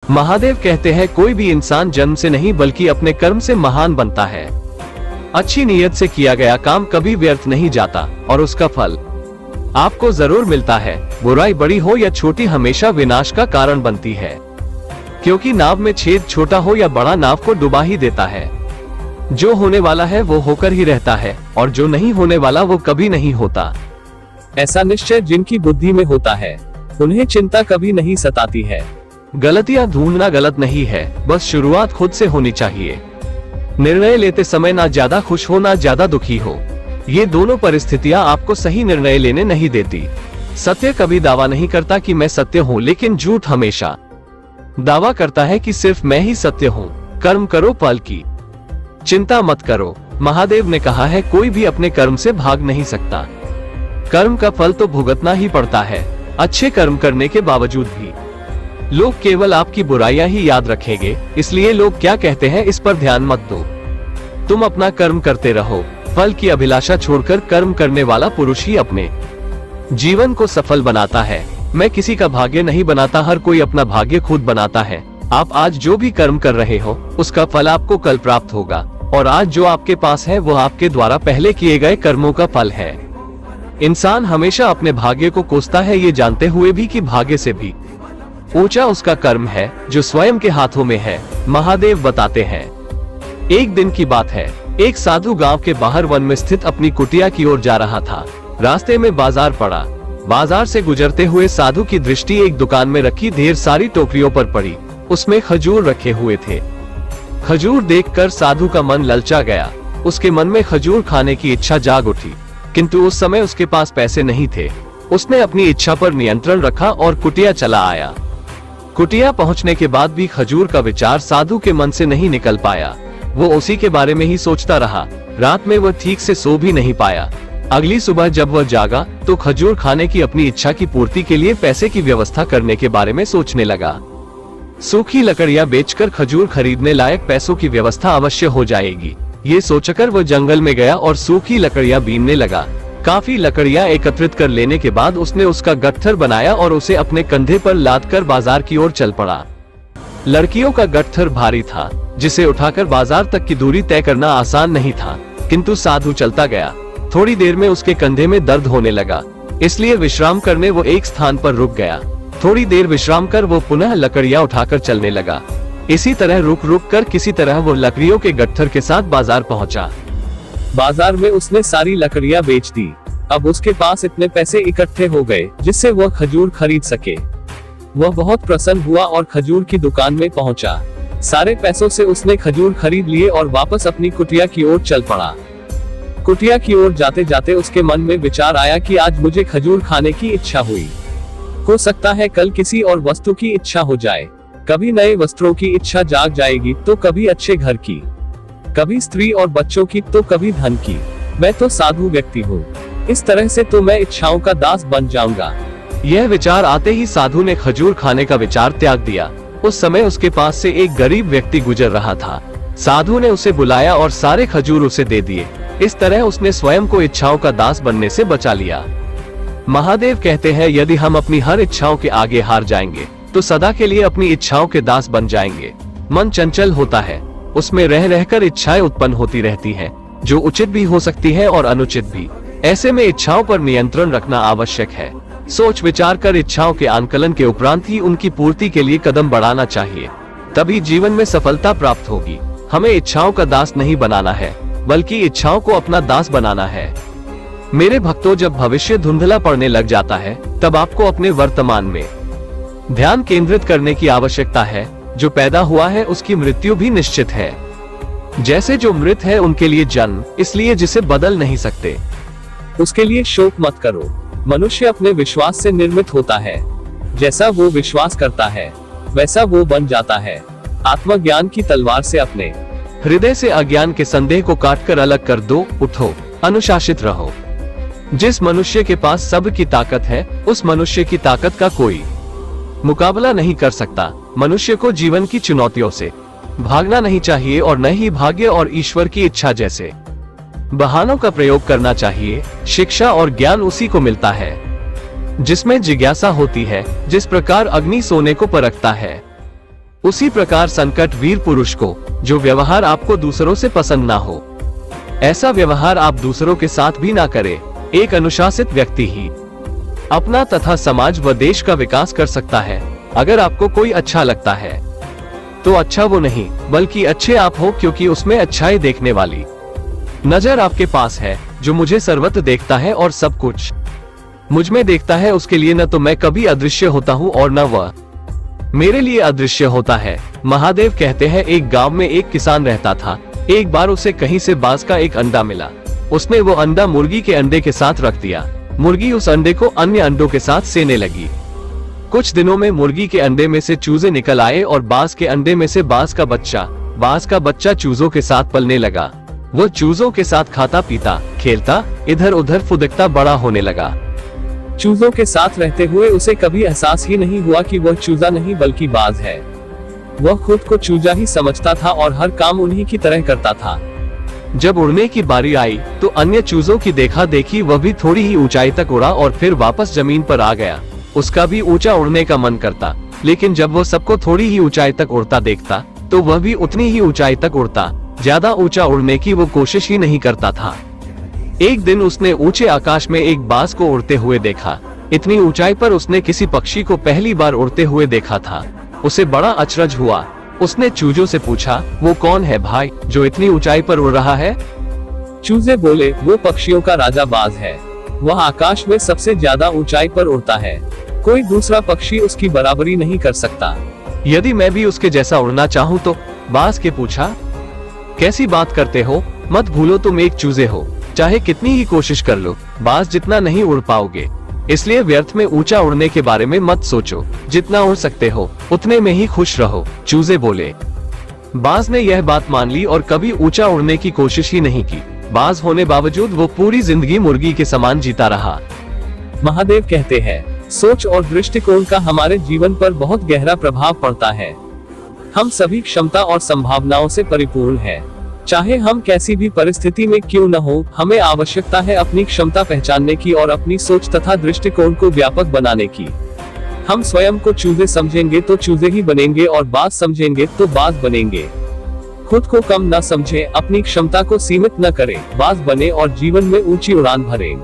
महादेव कहते हैं कोई भी इंसान जन्म से नहीं बल्कि अपने कर्म से महान बनता है। अच्छी नीयत से किया गया काम कभी व्यर्थ नहीं जाता और उसका फल आपको जरूर मिलता है। बुराई बड़ी हो या छोटी हमेशा विनाश का कारण बनती है, क्योंकि नाव में छेद छोटा हो या बड़ा नाव को डुबा ही देता है। जो होने वाला है वो होकर ही रहता है और जो नहीं होने वाला वो कभी नहीं होता। ऐसा निश्चय जिनकी बुद्धि में होता है उन्हें चिंता कभी नहीं सताती है। गलतियां ढूंढना गलत नहीं है, बस शुरुआत खुद से होनी चाहिए। निर्णय लेते समय ना ज्यादा खुश हो ना ज्यादा दुखी हो, ये दोनों परिस्थितियां आपको सही निर्णय लेने नहीं देती। सत्य कभी दावा नहीं करता कि मैं सत्य हूँ, लेकिन झूठ हमेशा दावा करता है कि सिर्फ मैं ही सत्य हूँ। कर्म करो, फल की चिंता मत करो। महादेव ने कहा है कोई भी अपने कर्म से भाग नहीं सकता। कर्म का फल तो भुगतना ही पड़ता है। अच्छे कर्म करने के बावजूद भी लोग केवल आपकी बुराइयां ही याद रखेंगे, इसलिए लोग क्या कहते हैं इस पर ध्यान मत दो। तुम अपना कर्म करते रहो। फल की अभिलाषा छोड़कर कर्म करने वाला पुरुष ही अपने जीवन को सफल बनाता है। मैं किसी का भाग्य नहीं बनाता, हर कोई अपना भाग्य खुद बनाता है। आप आज जो भी कर्म कर रहे हो उसका फल आपको कल प्राप्त होगा, और आज जो आपके पास है वो आपके द्वारा पहले किए गए कर्मों का फल है। इंसान हमेशा अपने भाग्य को कोसता है, ये जानते हुए भी कि भाग्य से भी ऊंचा उसका कर्म है जो स्वयं के हाथों में है। महादेव बताते हैं, एक दिन की बात है, एक साधु गांव के बाहर वन में स्थित अपनी कुटिया की ओर जा रहा था। रास्ते में बाजार पड़ा। बाजार से गुजरते हुए साधु की दृष्टि एक दुकान में रखी ढेर सारी टोकरियों पर पड़ी। उसमें खजूर रखे हुए थे। खजूर देखकर साधु का मन ललचा गया। उसके मन में खजूर खाने की इच्छा जाग उठी, किंतु उस समय उसके पास पैसे नहीं थे। उसने अपनी इच्छा पर नियंत्रण रखा और कुटिया चला आया। कुटिया पहुंचने के बाद भी खजूर का विचार साधु के मन से नहीं निकल पाया। वो उसी के बारे में ही सोचता रहा। रात में वह ठीक से सो भी नहीं पाया। अगली सुबह जब वह जागा तो खजूर खाने की अपनी इच्छा की पूर्ति के लिए पैसे की व्यवस्था करने के बारे में सोचने लगा। सूखी लकड़ियां बेचकर खजूर खरीदने लायक पैसों की व्यवस्था अवश्य हो जाएगी, ये सोचकर वह जंगल में गया और सूखी लकड़ियां बीनने लगा। काफी लकड़ियां एकत्रित कर लेने के बाद उसने उसका गट्ठर बनाया और उसे अपने कंधे पर लादकर बाजार की ओर चल पड़ा। लड़कियों का गट्ठर भारी था, जिसे उठाकर बाजार तक की दूरी तय करना आसान नहीं था, किंतु साधु चलता गया। थोड़ी देर में उसके कंधे में दर्द होने लगा, इसलिए विश्राम करने वो एक स्थान पर रुक गया। थोड़ी देर विश्राम कर वो पुनः लकड़ियां उठाकर चलने लगा। इसी तरह रुक रुक कर किसी तरह वो लकड़ियों के गट्ठर के साथ बाजार पहुंचा। बाजार में उसने सारी लकड़ियां बेच दी। अब उसके पास इतने पैसे इकट्ठे हो गए जिससे वह खजूर खरीद सके। वह बहुत प्रसन्न हुआ और खजूर की दुकान में पहुंचा। सारे पैसों से उसने खजूर खरीद लिए और वापस अपनी कुटिया की ओर चल पड़ा। कुटिया की ओर जाते जाते उसके मन में विचार आया कि आज मुझे खजूर खाने की इच्छा हुई, हो सकता है कल किसी और वस्तु की इच्छा हो जाए। कभी नए वस्त्रों की इच्छा जाग जाएगी तो कभी अच्छे घर की, कभी स्त्री और बच्चों की तो कभी धन की। मैं तो साधु व्यक्ति हूँ, इस तरह से तो मैं इच्छाओं का दास बन जाऊंगा। यह विचार आते ही साधु ने खजूर खाने का विचार त्याग दिया। उस समय उसके पास से एक गरीब व्यक्ति गुजर रहा था। साधु ने उसे बुलाया और सारे खजूर उसे दे दिए। इस तरह उसने स्वयं को इच्छाओं का दास बनने से बचा लिया। महादेव कहते हैं यदि हम अपनी हर इच्छाओं के आगे हार जाएंगे तो सदा के लिए अपनी इच्छाओं के दास बन जाएंगे। मन चंचल होता है, उसमें रह रहकर इच्छाएं उत्पन्न होती रहती हैं, जो उचित भी हो सकती है और अनुचित भी। ऐसे में इच्छाओं पर नियंत्रण रखना आवश्यक है। सोच विचार कर इच्छाओं के आंकलन के उपरांत ही उनकी पूर्ति के लिए कदम बढ़ाना चाहिए, तभी जीवन में सफलता प्राप्त होगी। हमें इच्छाओं का दास नहीं बनाना है, बल्कि इच्छाओं को अपना दास बनाना है। मेरे भक्तों, जब भविष्य धुंधला पड़ने लग जाता है तब आपको अपने वर्तमान में ध्यान केंद्रित करने की आवश्यकता है। जो पैदा हुआ है उसकी मृत्यु भी निश्चित है। जैसे जो मृत है उनके लिए जन्म, इसलिए जिसे बदल नहीं सकते उसके लिए शोक मत करो। मनुष्य अपने विश्वास से निर्मित होता है। जैसा वो विश्वास करता है वैसा वो बन जाता है। आत्मज्ञान की तलवार से अपने हृदय से अज्ञान के संदेह को काटकर अलग कर दो। उठो, अनुशासित रहो। जिस मनुष्य के पास सब की ताकत है उस मनुष्य की ताकत का कोई मुकाबला नहीं कर सकता। मनुष्य को जीवन की चुनौतियों से भागना नहीं चाहिए और न ही भाग्य और ईश्वर की इच्छा जैसे बहानों का प्रयोग करना चाहिए। शिक्षा और ज्ञान उसी को मिलता है जिसमें जिज्ञासा होती है। जिस प्रकार अग्नि सोने को परखता है, उसी प्रकार संकट वीर पुरुष को, जो व्यवहार आपको दूसरों से पसंद ना हो, ऐसा व्यवहार आप दूसरों के साथ भी ना करें। एक अनुशासित व्यक्ति ही अपना तथा समाज व देश का विकास कर सकता है। अगर आपको कोई अच्छा लगता है तो अच्छा वो नहीं, बल्कि अच्छे आप हो, क्योंकि उसमें अच्छाई देखने वाली नजर आपके पास है, जो मुझे सर्वत्र देखता है और सब कुछ मुझ में देखता है। उसके लिए न तो मैं कभी अदृश्य होता हूँ और न वह मेरे लिए अदृश्य होता है। महादेव कहते हैं, एक गांव में एक किसान रहता था। एक बार उसे कहीं से बाज का एक अंडा मिला। उसने वो अंडा मुर्गी के अंडे के साथ रख दिया। मुर्गी उस अंडे को अन्य अंडों के साथ सेने लगी। कुछ दिनों में मुर्गी के अंडे में से चूजे निकल आए और बाज के अंडे में से बाज का बच्चा चूजों के साथ पलने लगा। वो चूजों के साथ खाता पीता खेलता इधर उधर फुदकता बड़ा होने लगा। चूजों के साथ रहते हुए उसे कभी एहसास ही नहीं हुआ कि वह चूजा नहीं बल्कि बाज है। वह खुद को चूजा ही समझता था और हर काम उन्हीं की तरह करता था। जब उड़ने की बारी आई तो अन्य चूजों की देखा देखी वह भी थोड़ी ही ऊंचाई तक उड़ा और फिर वापस जमीन पर आ गया। उसका भी ऊंचा उड़ने का मन करता, लेकिन जब वो सबको थोड़ी ही ऊंचाई तक उड़ता देखता तो वह भी उतनी ही ऊंचाई तक उड़ता। ज्यादा ऊंचा उड़ने की वो कोशिश ही नहीं करता था। एक दिन उसने ऊंचे आकाश में एक बाज को उड़ते हुए देखा। इतनी ऊंचाई पर उसने किसी पक्षी को पहली बार उड़ते हुए देखा था। उसे बड़ा अचरज हुआ। उसने चूजों से पूछा, वो कौन है भाई, जो इतनी ऊंचाई पर उड़ रहा है? चूजे बोले, वो पक्षियों का राजा बाज है। वह आकाश में सबसे ज्यादा ऊंचाई पर उड़ता है। कोई दूसरा पक्षी उसकी बराबरी नहीं कर सकता। यदि मैं भी उसके जैसा उड़ना चाहूँ तो? बाज के पूछा। कैसी बात करते हो? मत भूलो तुम एक चूजे हो, चाहे कितनी ही कोशिश कर लो, बाज जितना नहीं उड़ पाओगे। इसलिए व्यर्थ में ऊंचा उड़ने के बारे में मत सोचो। जितना उड़ सकते हो उतने में ही खुश रहो। चूजे बोले। बाज ने यह बात मान ली और कभी ऊंचा उड़ने की कोशिश ही नहीं की। बाज होने बावजूद वो पूरी जिंदगी मुर्गी के समान जीता रहा। महादेव कहते हैं, सोच और दृष्टिकोण का हमारे जीवन पर बहुत गहरा प्रभाव पड़ता है। हम सभी क्षमता और संभावनाओं से परिपूर्ण हैं। चाहे हम कैसी भी परिस्थिति में क्यों न हो, हमें आवश्यकता है अपनी क्षमता पहचानने की और अपनी सोच तथा दृष्टिकोण को व्यापक बनाने की। हम स्वयं को चूजे समझेंगे तो चूजे ही बनेंगे और बाज समझेंगे तो बाज बनेंगे। खुद को कम न समझें, अपनी क्षमता को सीमित न करें, बाज बने और जीवन में ऊंची उड़ान भरें।